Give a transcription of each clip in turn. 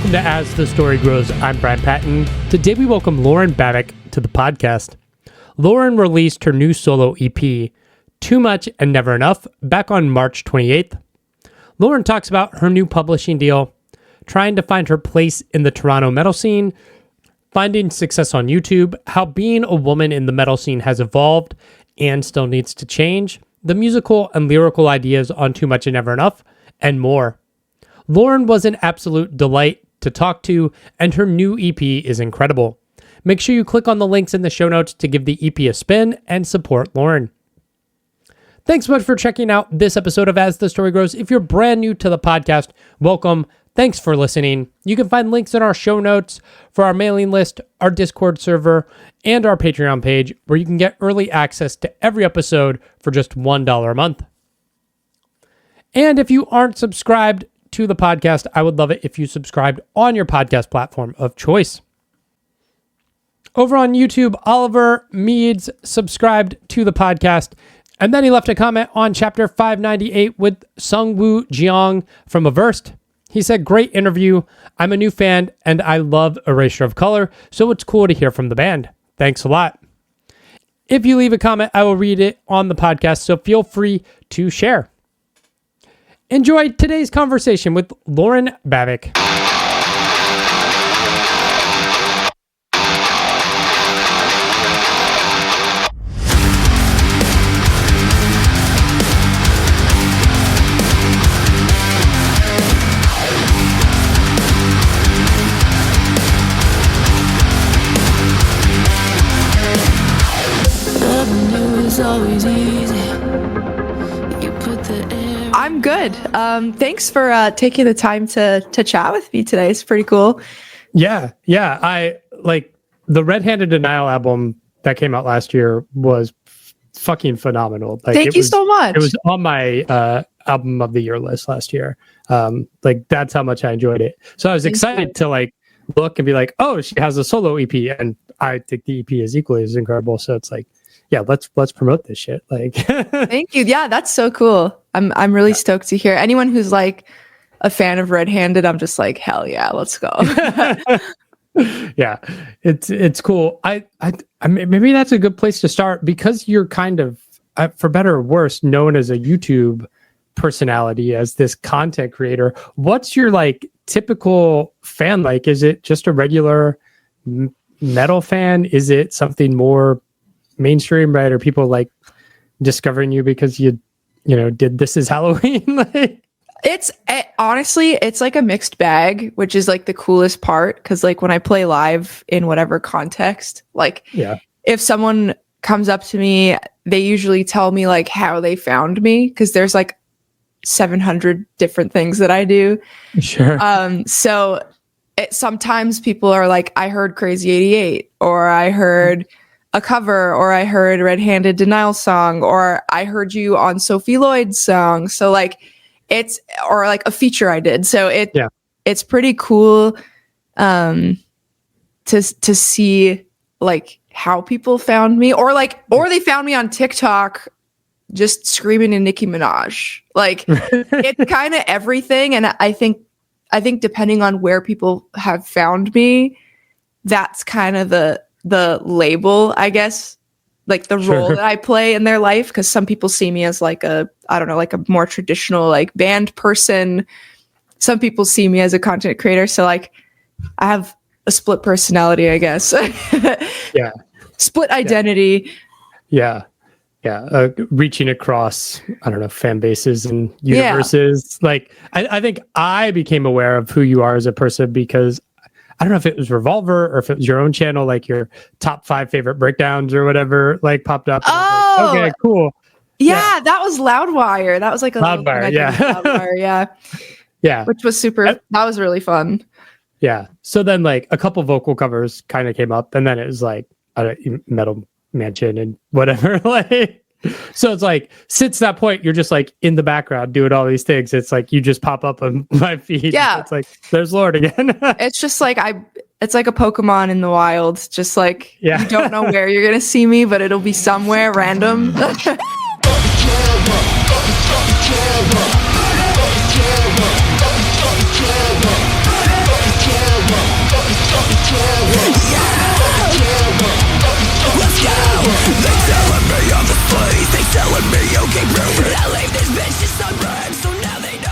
Welcome to As the Story Grows. I'm Brian Patton. Today we welcome Lauren Babic to the podcast. Lauren released her new solo EP, Too Much and Never Enough, back on March 28th. Lauren talks about her new publishing deal, trying to find her place in the Toronto metal scene, finding success on YouTube, how being a woman in the metal scene has evolved and still needs to change, the musical and lyrical ideas on Too Much and Never Enough, and more. Lauren was an absolute delight to talk to, and her new EP is incredible. Make sure you click on the links in the show notes to give the EP a spin and support Lauren. Thanks so much for checking out this episode of As the Story Grows. If you're brand new to the podcast, welcome. Thanks for listening. You can find links in our show notes for our mailing list, our Discord server, and our Patreon page, where you can get early access to every episode for just $1 a month. And if you aren't subscribed to the podcast, I would love it if you subscribed on your podcast platform of choice. Over on YouTube, Oliver Meads subscribed to the podcast, and then he left a comment on chapter 598 with Sungwoo Jeong from Averst. He said, "Great interview. I'm a new fan, and I love Erasure of Color, so it's cool to hear from the band. Thanks a lot." If you leave a comment, I will read it on the podcast, so feel free to share. Enjoy today's conversation with Lauren Babic. Always easy. You put the air. I'm good. Thanks for taking the time to chat with me today. It's pretty cool. Yeah. I like the Red Handed Denial album that came out last year was fucking phenomenal. Like, Thank you so much. It was on my album of the year list last year. Like that's how much I enjoyed it. So I was excited to like look and be like, oh, she has a solo EP, and I think the EP is equally as incredible. So it's like, yeah, let's promote this shit. Like, thank you. Yeah, that's so cool. I'm really stoked to hear. Anyone who's like a fan of Red Handed, I'm just like, hell yeah, let's go. Yeah, it's cool. I maybe that's a good place to start, because you're kind of, for better or worse, known as a YouTube personality, as this content creator. What's your like typical fan like? Is it just a regular metal fan? Is it something more mainstream, right? Or people like discovering you because you did This Is Halloween? Like, honestly, it's like a mixed bag, which is like the coolest part, because like when I play live in whatever context, like if someone comes up to me, they usually tell me like how they found me, because there's like 700 different things that I do. Sure. So sometimes people are like, I heard Crazy 88, or I heard a cover, or I heard a Red Handed Denial song, or I heard you on Sophie Lloyd's song. So like or like a feature I did. So it's pretty cool to see like how people found me, or they found me on TikTok just screaming in Nicki Minaj. Like it's kind of everything. And I think depending on where people have found me, that's kind of the label, I guess, like the role that I play in their life. Because some people see me as like a more traditional like band person. Some people see me as a content creator. So like I have a split personality, I guess. Yeah. Split identity. Yeah. Reaching across, I don't know, fan bases and universes. Yeah. Like I think I became aware of who you are as a person because I don't know if it was Revolver or if it was your own channel, like your top 5 favorite breakdowns or whatever, like popped up. Oh, like, okay, cool. Yeah, that was Loudwire. That was like a Loudwire, Loudwire, yeah. Which was super. That was really fun. Yeah. So then, like a couple vocal covers kind of came up, and then it was like Metal Mansion and whatever. Like, so it's like since that point, you're just like in the background doing all these things. It's like you just pop up on my feed. Yeah. It's like there's Lord again. It's just like it's like a Pokemon in the wild. Just like you don't know where you're gonna see me, but it'll be somewhere random.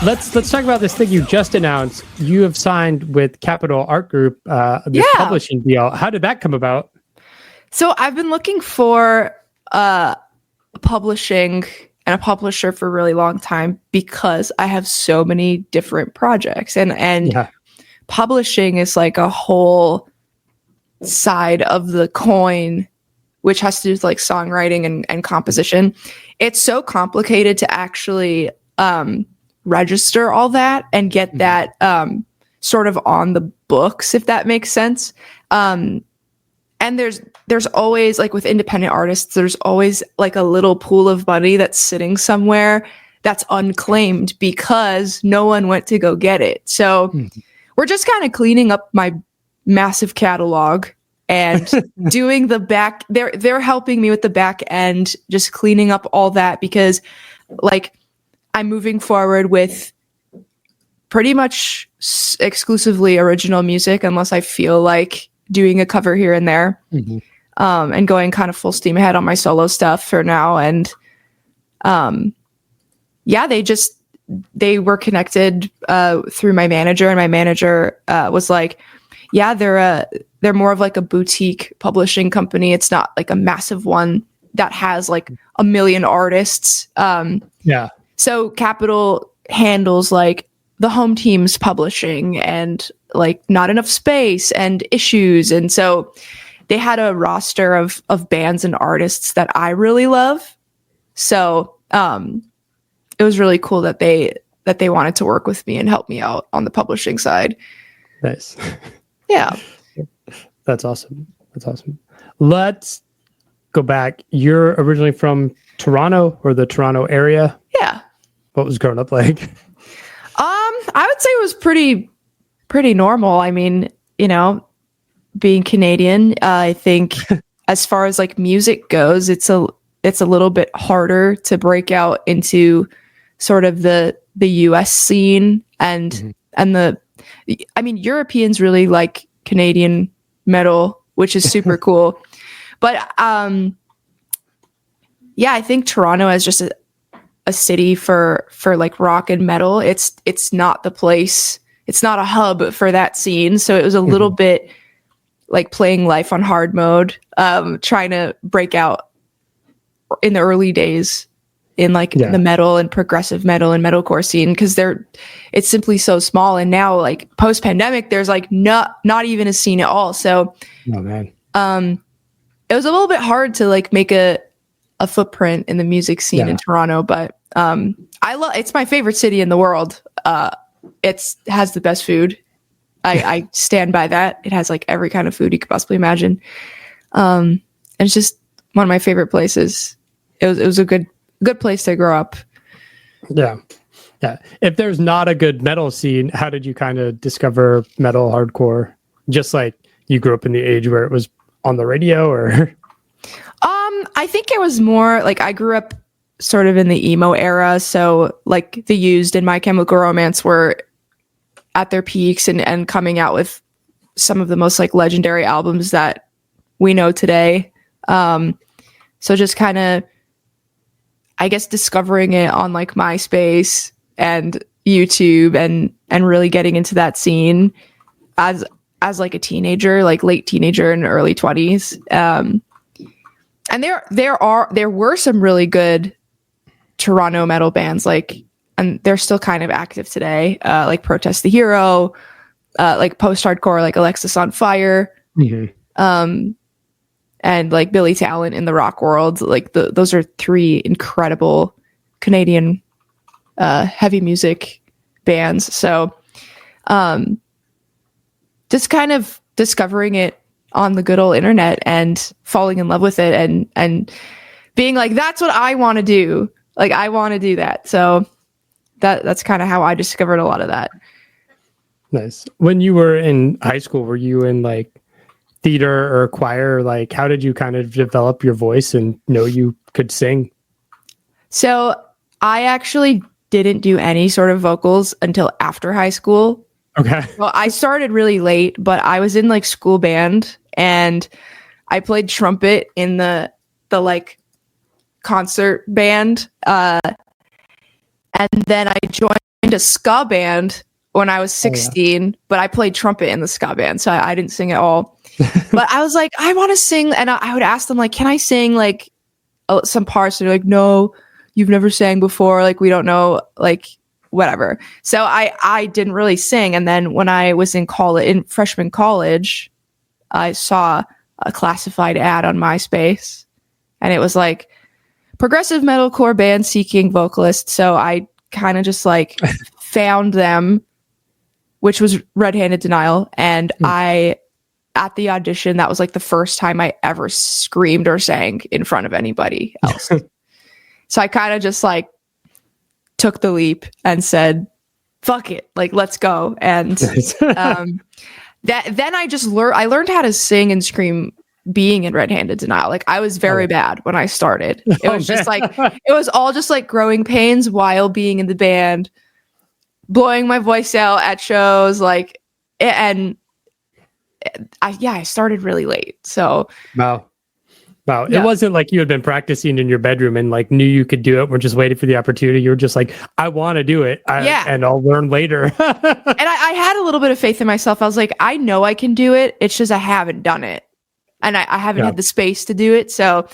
let's talk about this thing you just announced. You have signed with Capital Art Group, this publishing deal. How did that come about? So I've been looking for publishing and a publisher for a really long time because I have so many different projects, and publishing is like a whole side of the coin, which has to do with like songwriting and composition. It's so complicated to actually register all that and get that sort of on the books, if that makes sense. And there's always, like with independent artists, there's always like a little pool of money that's sitting somewhere that's unclaimed because no one went to go get it. So we're just kind of cleaning up my massive catalog and doing the back. They're helping me with the back end, just cleaning up all that, because like I'm moving forward with pretty much exclusively original music unless I feel like doing a cover here and there, and going kind of full steam ahead on my solo stuff for now. And they were connected through my manager, and my manager was like, yeah, they're more of like a boutique publishing company. It's not like a massive one that has like a million artists. So Capital handles like the home team's publishing and like not enough space and issues. And so they had a roster of bands and artists that I really love. So it was really cool that they wanted to work with me and help me out on the publishing side. Nice. Yeah. That's awesome. Let's go back. You're originally from Toronto, or the Toronto area? Yeah. What was growing up like? I would say it was pretty normal. I mean, you know, being Canadian, I think as far as like music goes, it's a little bit harder to break out into sort of the US scene and I mean, Europeans really like Canadian metal, which is super cool. But I think Toronto is just a city for like rock and metal. It's not the place. It's not a hub for that scene. So it was a little bit like playing life on hard mode, trying to break out in the early days in like the metal and progressive metal and metalcore scene, because it's simply so small. And now like post pandemic, there's like not even a scene at all. So it was a little bit hard to like make a footprint in the music scene in Toronto, but it's my favorite city in the world. It has the best food. I stand by that. It has like every kind of food you could possibly imagine. And it's just one of my favorite places. It was a good place to grow up. Yeah. If there's not a good metal scene, how did you kind of discover metal hardcore? Just like you grew up in the age where it was on the radio, or? I think it was more like I grew up sort of in the emo era. So like The Used and My Chemical Romance were at their peaks and coming out with some of the most like legendary albums that we know today. So just kind of, I guess, discovering it on like MySpace and YouTube and really getting into that scene as like a teenager, like late teenager and early 20s. And there were some really good Toronto metal bands, like, and they're still kind of active today, like Protest the Hero, like post-hardcore, like Alexis on Fire, and like Billy Talent in the rock world. Like those are three incredible Canadian heavy music bands. So just kind of discovering it on the good old internet and falling in love with it and being like, that's what I want to do. Like, I want to do that. So that's kind of how I discovered a lot of that. Nice. When you were in high school, were you in like theater or choir? Like, how did you kind of develop your voice and know you could sing? So I actually didn't do any sort of vocals until after high school. Okay. Well, I started really late, but I was in like school band and I played trumpet in the like concert band. And then I joined a ska band when I was 16, but I played trumpet in the ska band, so I didn't sing at all. But I was like, I want to sing, and I would ask them, like, can I sing like some parts? And they're like, no, you've never sang before, like we don't know, like whatever. So I didn't really sing. And then when I was in freshman college, I saw a classified ad on MySpace, and it was like progressive metalcore band seeking vocalist. So I kind of just like found them, which was Red Handed Denial. And at the audition, that was like the first time I ever screamed or sang in front of anybody else. So I kind of just like took the leap and said, fuck it, like, let's go. And then I learned how to sing and scream being in Red Handed Denial. Like, I was very bad when I started. It was just like, it was all just like growing pains while being in the band, blowing my voice out at shows, like, and I started really late. So wow. Yeah. It wasn't like you had been practicing in your bedroom and like knew you could do it. We're just waiting for the opportunity. You were just like, I want to do it. And I'll learn later. And I had a little bit of faith in myself. I was like, I know I can do it. It's just I haven't done it. And I haven't had the space to do it. So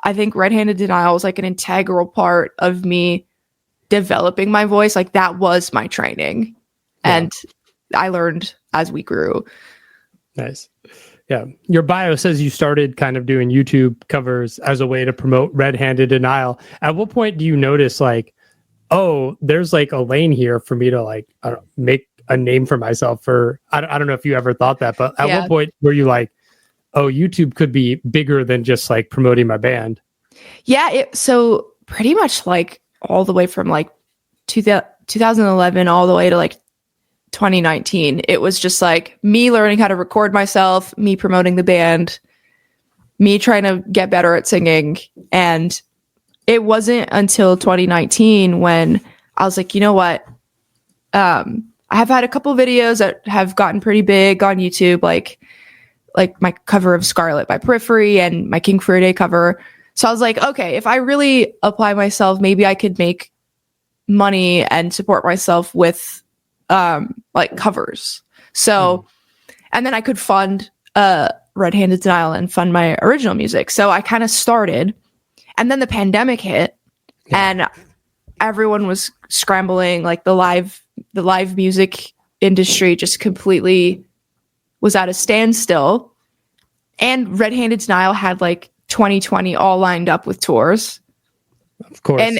I think Red Handed Denial was like an integral part of me developing my voice. Like, that was my training. Yeah. And I learned as we grew. Nice. Yeah. Your bio says you started kind of doing YouTube covers as a way to promote Red Handed Denial. At what point do you notice like, oh, there's like a lane here for me to like make a name for myself? Or I don't know if you ever thought that, but at what point were you like, oh, YouTube could be bigger than just like promoting my band? Yeah. So pretty much like all the way from like 2011 all the way to like 2019, it was just like me learning how to record myself, me promoting the band, me trying to get better at singing. And it wasn't until 2019 when I was like, you know what? I have had a couple videos that have gotten pretty big on YouTube, like my cover of Scarlet by Periphery and my King for a Day cover. So I was like, okay, if I really apply myself, maybe I could make money and support myself with like covers. So, and then I could fund Red Handed Denial and fund my original music. So I kind of started, and then the pandemic hit, and everyone was scrambling. Like the live music industry just completely was at a standstill, and Red Handed Denial had like 2020 all lined up with tours. Of course. And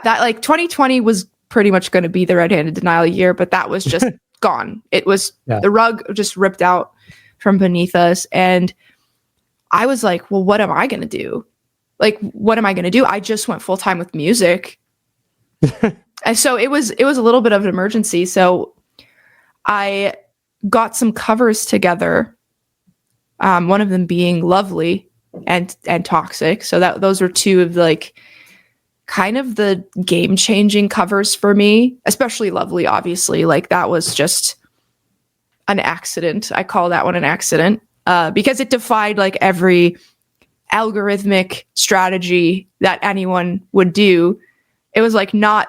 that like 2020 was pretty much going to be the Red Handed Denial year, but that was just gone. It was the rug just ripped out from beneath us. And I was like, well, what am I going to do? Like, what am I going to do? I just went full time with music. And so it was a little bit of an emergency. So I got some covers together. One of them being Lovely and Toxic. So those are two of like kind of the game-changing covers for me, especially Lovely, obviously. Like, that was just an accident. I call that one an accident because it defied like every algorithmic strategy that anyone would do. It was like not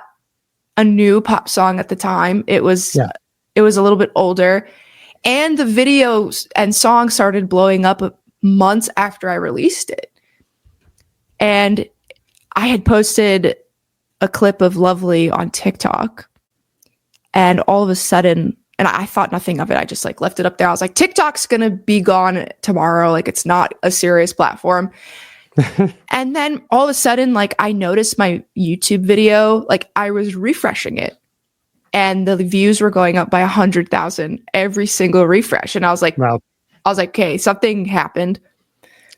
a new pop song at the time. It was a little bit older, and the videos and songs started blowing up months after I released it. And I had posted a clip of Lovely on TikTok, and all of a sudden, and I thought nothing of it. I just like left it up there. I was like, TikTok's going to be gone tomorrow. Like, it's not a serious platform. And then all of a sudden, like, I noticed my YouTube video, like I was refreshing it, and the views were going up by 100,000 every single refresh. And I was like, wow. I was like, okay, something happened.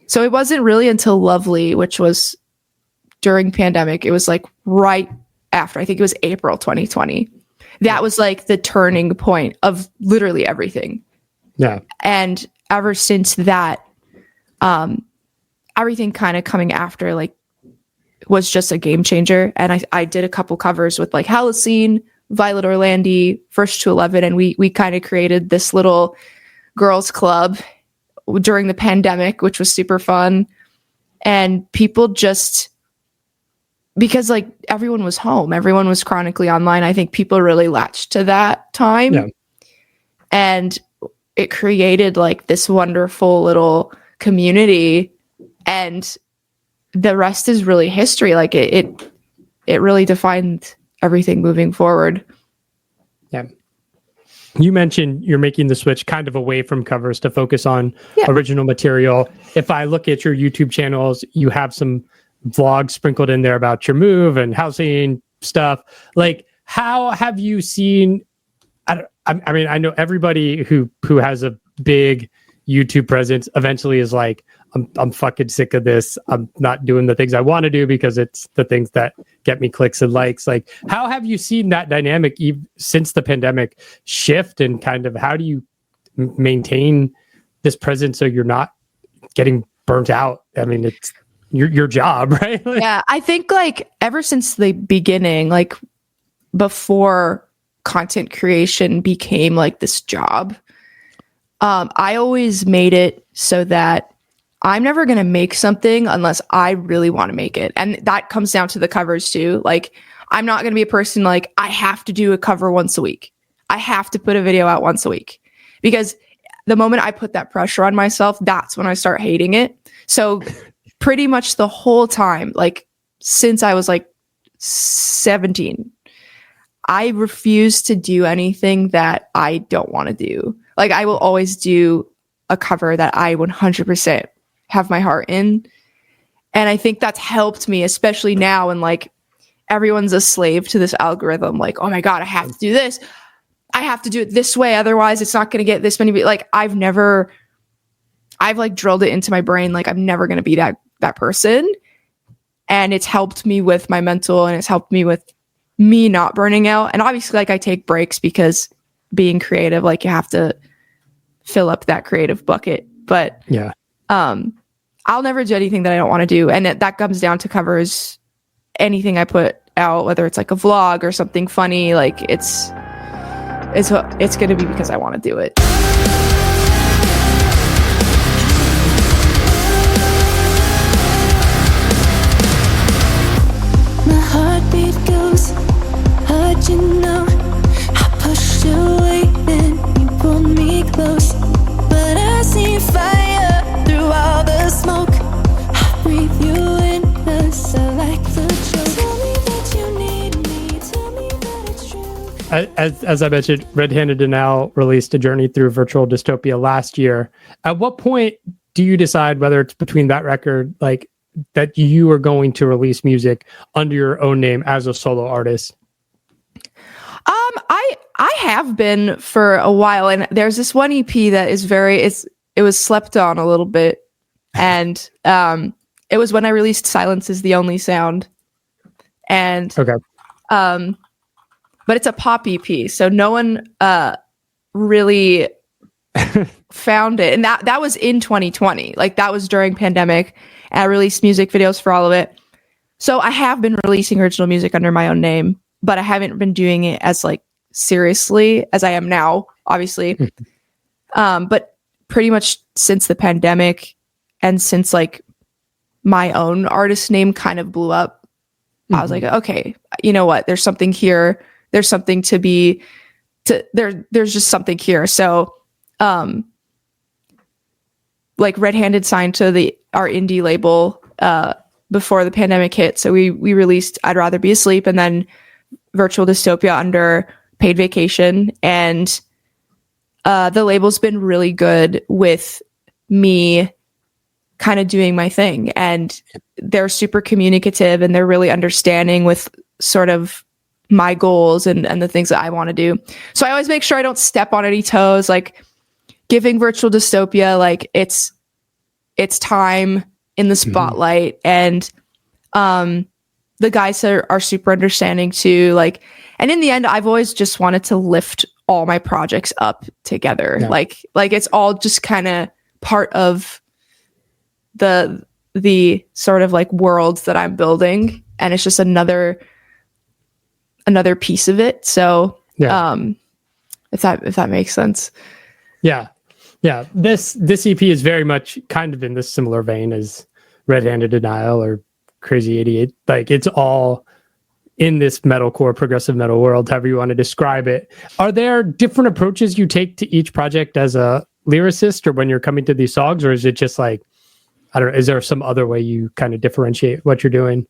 So it wasn't really until Lovely, which was during pandemic, it was like right after, I think it was April 2020. That was like the turning point of literally everything. Yeah. And ever since that, everything kind of coming after like was just a game changer. And I did a couple covers with like Halocene, Violet Orlandi, First to 11, and we kind of created this little girls club during the pandemic, which was super fun. And people just because like everyone was home, everyone was chronically online. I think people really latched to that time. Yeah. And it created like this wonderful little community, and the rest is really history. Like it really defined everything moving forward. Yeah. You mentioned you're making the switch kind of away from covers to focus on original material. If I look at your YouTube channels, you have some vlogs sprinkled in there about your move and housing stuff. Like, how have you seen? I mean, I know everybody who has a big YouTube presence eventually is like, I'm fucking sick of this. I'm not doing the things I want to do because it's the things that get me clicks and likes. Like, how have you seen that dynamic since the pandemic shift, and kind of how do you maintain this presence so you're not getting burnt out? I mean, it's your job, right? Yeah, I think like ever since the beginning, like before content creation became like this job, I always made it so that I'm never going to make something unless I really want to make it. And that comes down to the covers too. Like, I'm not going to be a person like, I have to do a cover once a week. I have to put a video out once a week, because the moment I put that pressure on myself, that's when I start hating it. So pretty much the whole time, like since I was like 17, I refuse to do anything that I don't want to do. Like, I will always do a cover that I 100% have my heart in. And I think that's helped me, especially now. And like, everyone's a slave to this algorithm. Like, oh my God, I have to do this. I have to do it this way. Otherwise it's not going to get this many. Like, I've like drilled it into my brain. Like, I'm never going to be that person. And it's helped me with my mental, and it's helped me with me not burning out. And obviously, like, I take breaks because being creative, like, you have to fill up that creative bucket. But yeah, I'll never do anything that I don't want to do. And that comes down to covers. Anything I put out, whether it's like a vlog or something funny, like it's going to be because I want to do it. My heartbeat goes, how'd you know? I pushed you away and you pulled me close, but I see fire through all the smoke. I breathe you in, 'cause I like the joke. Tell me that you need me, tell me that it's true. As I mentioned, Red Handed Denial released A Journey Through Virtual Dystopia last year. At what point do you decide whether it's between that record, like, that you are going to release music under your own name as a solo artist? I have been for a while, and there's this one EP that is it was slept on a little bit, and it was when I released Silence Is the Only Sound, and okay, but it's a pop EP, so no one really found it, and that was in 2020, like that was during pandemic, and I released music videos for all of it. So I have been releasing original music under my own name, but I haven't been doing it as like seriously as I am now, obviously. But pretty much since the pandemic, and since like my own artist name kind of blew up, I was like, okay, you know what? There's something here. There's something there's just something here. So, like Red Handed signed to our indie label before the pandemic hit. So we released I'd Rather Be Asleep, and then Virtual Dystopia under Paid Vacation. And the label's been really good with me kind of doing my thing. And they're super communicative, and they're really understanding with sort of my goals and the things that I want to do. So I always make sure I don't step on any toes, like giving Virtual Dystopia, like it's time in the spotlight. And the guys are super understanding too. Like, and in the end, I've always just wanted to lift all my projects up together. Yeah. Like it's all just kind of part of the sort of like worlds that I'm building, and it's just another piece of it. So, if that makes sense. Yeah. Yeah. This EP is very much kind of in this similar vein as Red Handed Denial, or Crazy 88. Like it's all in this metalcore, progressive metal world, however you want to describe it. Are there different approaches you take to each project as a lyricist or when you're coming to these songs? Or is it just like, I don't know, is there some other way you kind of differentiate what you're doing?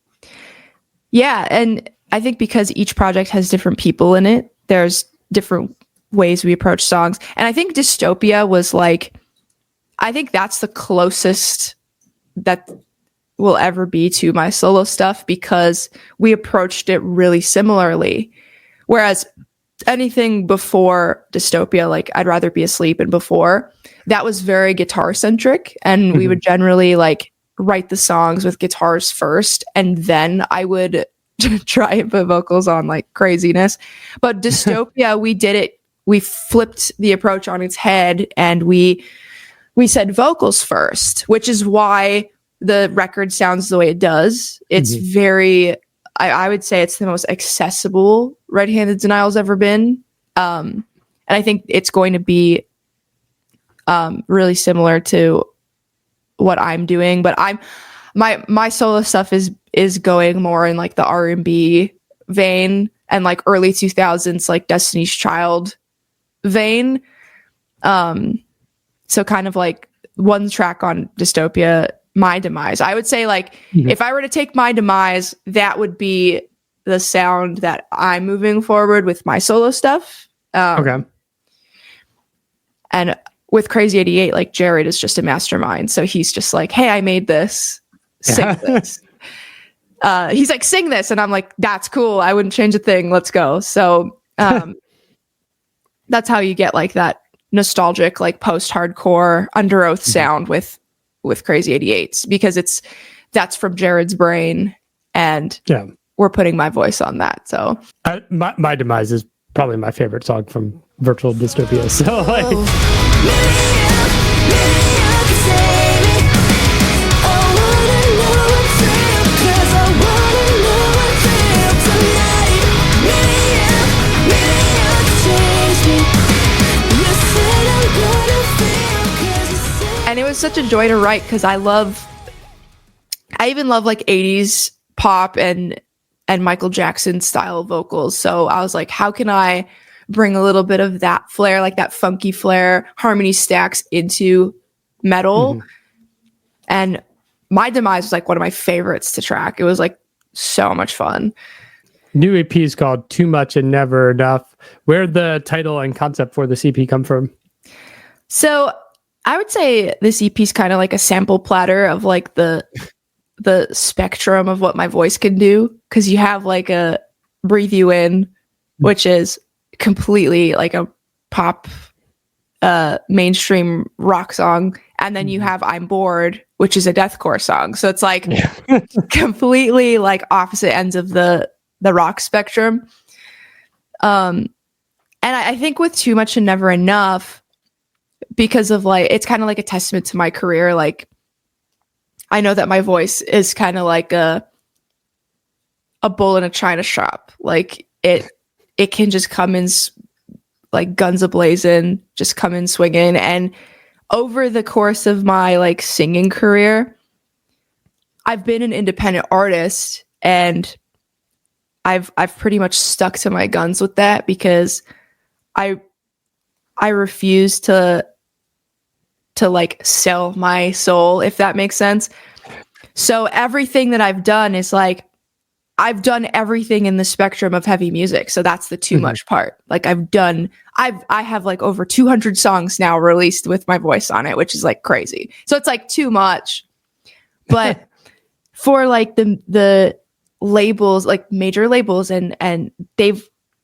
Yeah. And I think because each project has different people in it, there's different ways we approach songs. And I think Dystopia was like, I think that's the closest that will ever be to my solo stuff because we approached it really similarly. Whereas anything before Dystopia, like I'd Rather Be Asleep and before, that was very guitar centric. And we would generally like write the songs with guitars first. And then I would try and put vocals on like craziness. But Dystopia, we did it. We flipped the approach on its head and we said vocals first, which is why the record sounds the way it does. It's very, I would say it's the most accessible Red-Handed Denial's ever been. And I think it's going to be really similar to what I'm doing, but my solo stuff is going more in like the R&B vein and like early 2000s, like Destiny's Child vein. So kind of like one track on Dystopia, My Demise. I would say like if I were to take My Demise, that would be the sound that I'm moving forward with my solo stuff. Okay. And with Crazy 88, like Jared is just a mastermind. So he's just like, hey, I made this. Sing this. He's like, sing this. And I'm like, that's cool. I wouldn't change a thing. Let's go. So that's how you get like that nostalgic, like post-hardcore Under Oath sound with Crazy 88s because that's from Jared's brain and we're putting my voice on that. So my Demise is probably my favorite song from Virtual Dystopia. So like and it was such a joy to write because I even love like 80s pop and Michael Jackson style vocals. So I was like, how can I bring a little bit of that flair, like that funky flair, harmony stacks into metal? And My Demise was like one of my favorites to track. It was like so much fun. New EP is called Too Much and Never Enough. Where'd the title and concept for this EP come from? So I would say this EP is kind of like a sample platter of like the spectrum of what my voice can do. Cause you have like a Breathe You In, which is completely like a pop, mainstream rock song. And then you have I'm Bored, which is a deathcore song. So it's like completely like opposite ends of the rock spectrum. And I think with Too Much and Never Enough, because of like, it's kind of like a testament to my career. Like, I know that my voice is kind of like a bull in a china shop. Like it can just come in like guns a-blazing, just come in swinging. And over the course of my like singing career, I've been an independent artist and I've pretty much stuck to my guns with that because I refuse to like sell my soul, if that makes sense. So everything that I've done is like, I've done everything in the spectrum of heavy music. So that's the too much part. Like I have like over 200 songs now released with my voice on it, which is like crazy. So it's like too much. But for like the labels, like major labels and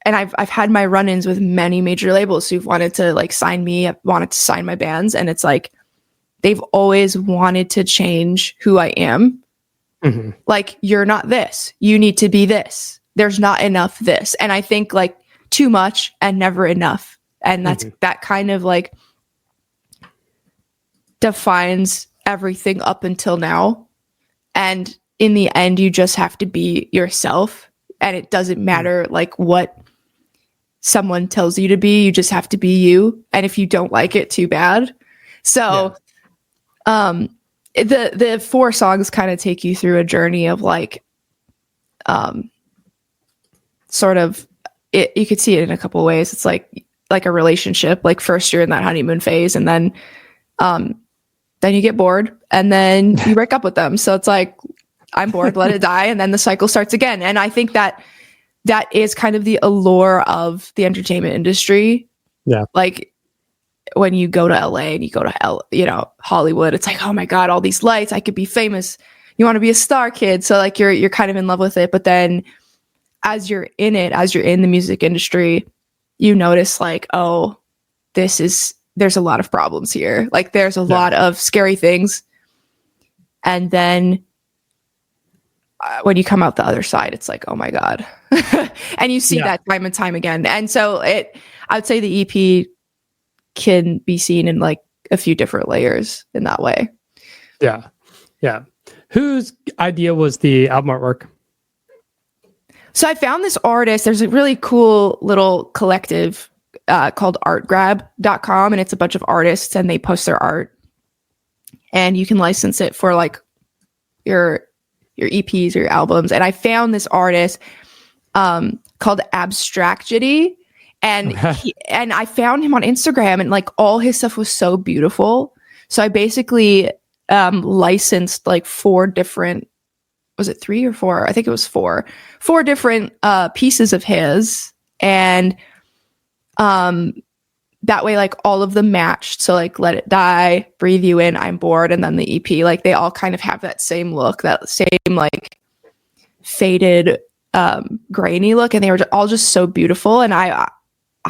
I've had my run-ins with many major labels who've wanted to like sign me, wanted to sign my bands. And it's like, they've always wanted to change who I am. Like, you're not this, you need to be this. There's not enough this. And I think like too much and never enough. And that's that kind of like defines everything up until now. And in the end, you just have to be yourself. And it doesn't matter like what someone tells you to be, you just have to be you. And if you don't like it, too bad. So the 4 songs kind of take you through a journey of like sort of it. You could see it in a couple of ways. It's like a relationship. Like first you're in that honeymoon phase, and then you get bored, and then you break up with them. So it's like, I'm bored, let it die, and then the cycle starts again. And I think that is kind of the allure of the entertainment industry. Yeah, like when you go to LA and you go to Hollywood, it's like, oh my God, all these lights, I could be famous. You want to be a star kid. So like you're kind of in love with it. But then as you're in the music industry, you notice like, oh, there's a lot of problems here. Like there's a lot of scary things. And then when you come out the other side, it's like, oh my God. And you see that time and time again. And so I would say the EP can be seen in like a few different layers in that way. Yeah. Yeah. Whose idea was the album artwork? So I found this artist. There's a really cool little collective called artgrab.com, and it's a bunch of artists and they post their art, and you can license it for like your EPs or your albums. And I found this artist called Abstractity, and I found him on Instagram, and like all his stuff was so beautiful. So I basically licensed like 4 different, was it 3 or 4? I think it was 4 different pieces of his, and that way like all of them matched. So like Let It Die, Breathe You In, I'm Bored, and then the EP, like they all kind of have that same look, that same like faded grainy look, and they were all just so beautiful. And I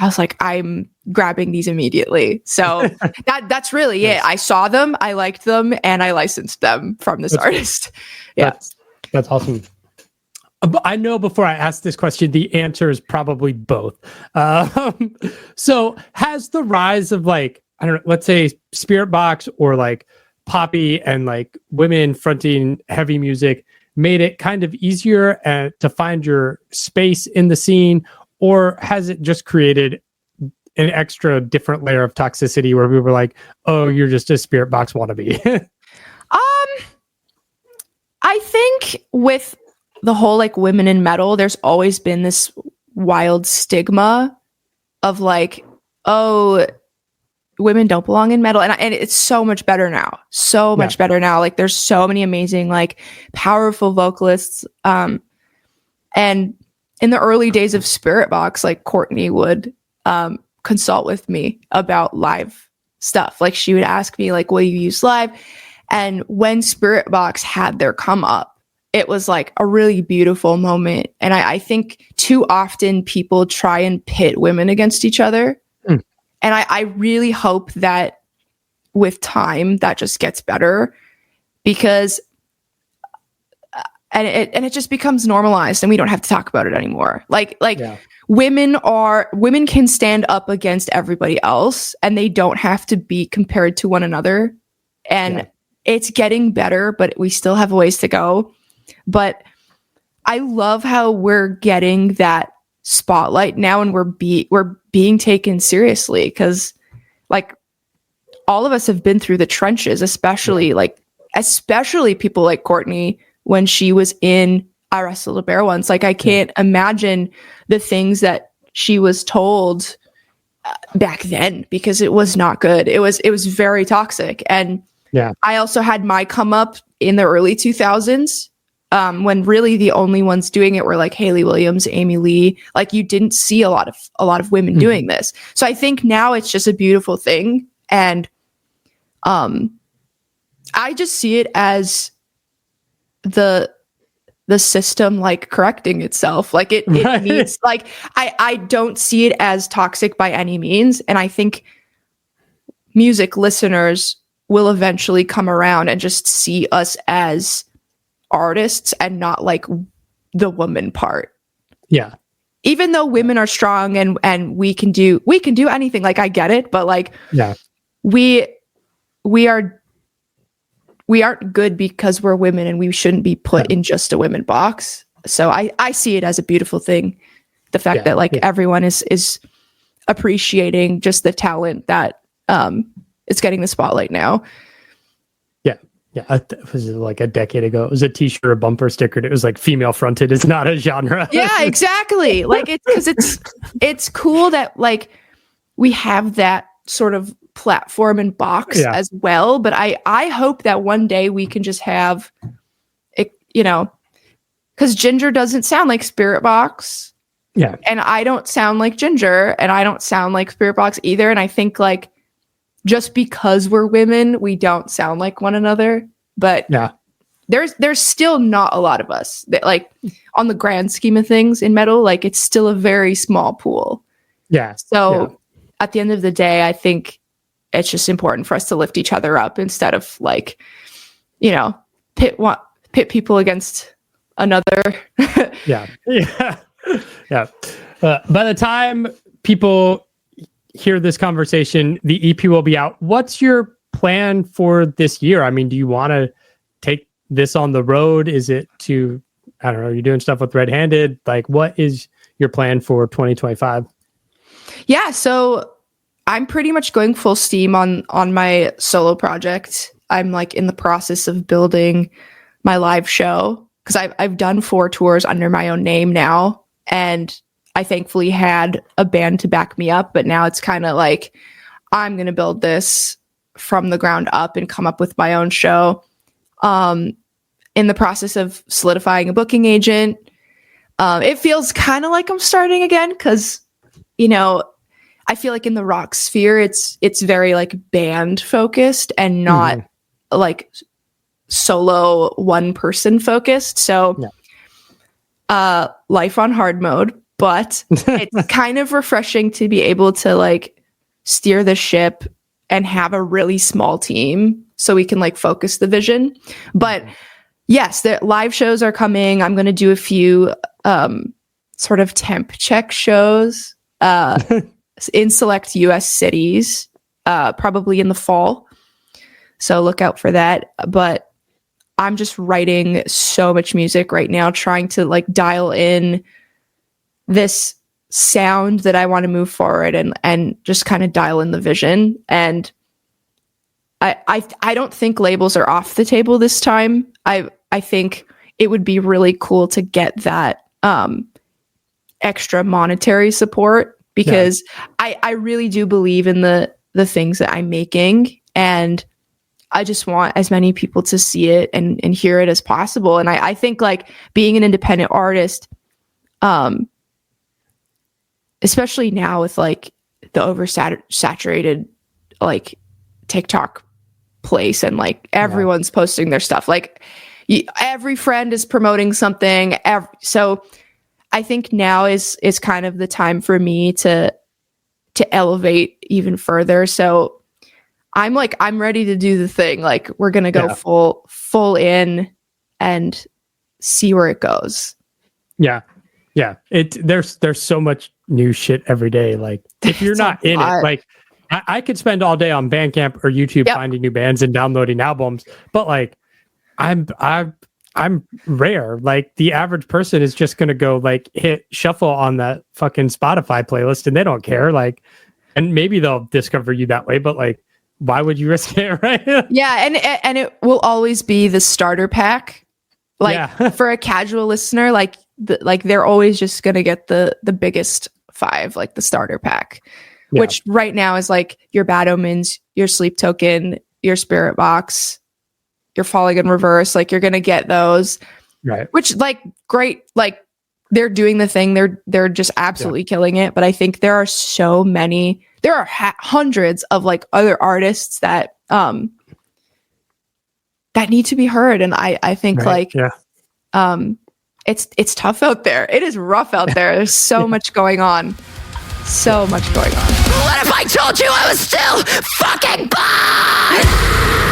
was like, I'm grabbing these immediately. So that's really it. I saw them, I liked them, and I licensed them from this artist. Yeah. That's awesome. I know before I ask this question, the answer is probably both. So has the rise of like, I don't know, let's say Spirit Box or like Poppy and like women fronting heavy music made it kind of easier to find your space in the scene, or has it just created an extra different layer of toxicity where we were like, oh, you're just a Spirit Box wannabe? I think with the whole like women in metal, there's always been this wild stigma of like, oh, women don't belong in metal. And it's so much better now. So much better now. Like there's so many amazing, like powerful vocalists. And in the early days of Spirit Box, like Courtney would consult with me about live stuff. Like she would ask me like, will you use live? And when Spirit Box had their come up, it was like a really beautiful moment. And I think too often people try and pit women against each other. And I really hope that with time that just gets better, because and it just becomes normalized and we don't have to talk about it anymore. Women can stand up against everybody else and they don't have to be compared to one another. And it's getting better, but we still have a ways to go. But I love how we're getting that spotlight now, and we're being taken seriously, because like all of us have been through the trenches, especially people like Courtney when she was in I Wrestled a Bear Once. Like I can't imagine the things that she was told back then, because it was not good. It was very toxic. And I also had my come up in the early 2000s. When really the only ones doing it were like Hayley Williams, Amy Lee. Like you didn't see a lot of women doing this. So I think now it's just a beautiful thing, and I just see it as the system like correcting itself. Like it needs, like I don't see it as toxic by any means, and I think music listeners will eventually come around and just see us as artists and not like the woman part. Even though women are strong and we can do anything, like I get it, but like we aren't good because we're women, and we shouldn't be put in just a women box. So I see it as a beautiful thing, the fact that like everyone is appreciating just the talent that is getting the spotlight now. Yeah, it was like a decade ago. It was a t-shirt or bumper sticker. And it was like female fronted is not a genre. Yeah, exactly. Like it's cool that like we have that sort of platform and box as well. But I hope that one day we can just have it, because Ginger doesn't sound like Spirit Box. Yeah. And I don't sound like Ginger, and I don't sound like Spirit Box either. And I think like just because we're women, we don't sound like one another. But there's still not a lot of us that, like, on the grand scheme of things in metal, like it's still a very small pool. Yeah. So at the end of the day, I think it's just important for us to lift each other up instead of like, pit people against another. Yeah. By the time people hear this conversation, the EP will be out. What's your plan for this year? I mean, do you want to take this on the road? Is it to, I don't know, you're doing stuff with Red Handed? Like, what is your plan for 2025? Yeah, so I'm pretty much going full steam on my solo project. I'm like in the process of building my live show because I've done 4 tours under my own name now, and I thankfully had a band to back me up. But now it's kind of like I'm going to build this from the ground up and come up with my own show. In the process of solidifying a booking agent. It feels kind of like I'm starting again because, I feel like in the rock sphere, it's very like band focused and not like solo one person focused. So life on hard mode, but it's kind of refreshing to be able to like steer the ship and have a really small team so we can like focus the vision. But yes, the live shows are coming. I'm going to do a few sort of temp check shows in select US cities, probably in the fall. So look out for that. But I'm just writing so much music right now, trying to like dial in this sound that I want to move forward and just kind of dial in the vision. And I don't think labels are off the table this time. I think it would be really cool to get that extra monetary support because I really do believe in the things that I'm making, and I just want as many people to see it and hear it as possible. And I think like being an independent artist, especially now with like the oversaturated like TikTok place and like everyone's posting their stuff, like every friend is promoting something. So I think now is kind of the time for me to elevate even further. So I'm ready to do the thing. Like we're going to go full in and see where it goes. Yeah. Yeah. There's so much new shit every day. Like if you're not in it, like I could spend all day on Bandcamp or YouTube finding new bands and downloading albums, but like I'm rare. Like the average person is just going to go like hit shuffle on that fucking Spotify playlist and they don't care. Like, and maybe they'll discover you that way, but like, why would you risk it? Right. Yeah. And it will always be the starter pack. Like for a casual listener, like they're always just going to get the biggest 5, like the starter pack, which right now is like your Bad Omens, your Sleep Token, your Spirit Box, your Falling in Reverse. Like you're going to get those, right? Which like great, like they're doing the thing. They're just absolutely killing it. But I think there are so many, there are hundreds of like other artists that that need to be heard. And I think it's tough out there. It is rough out there. There's so much going on. So much going on. What if I told you I was still fucking born?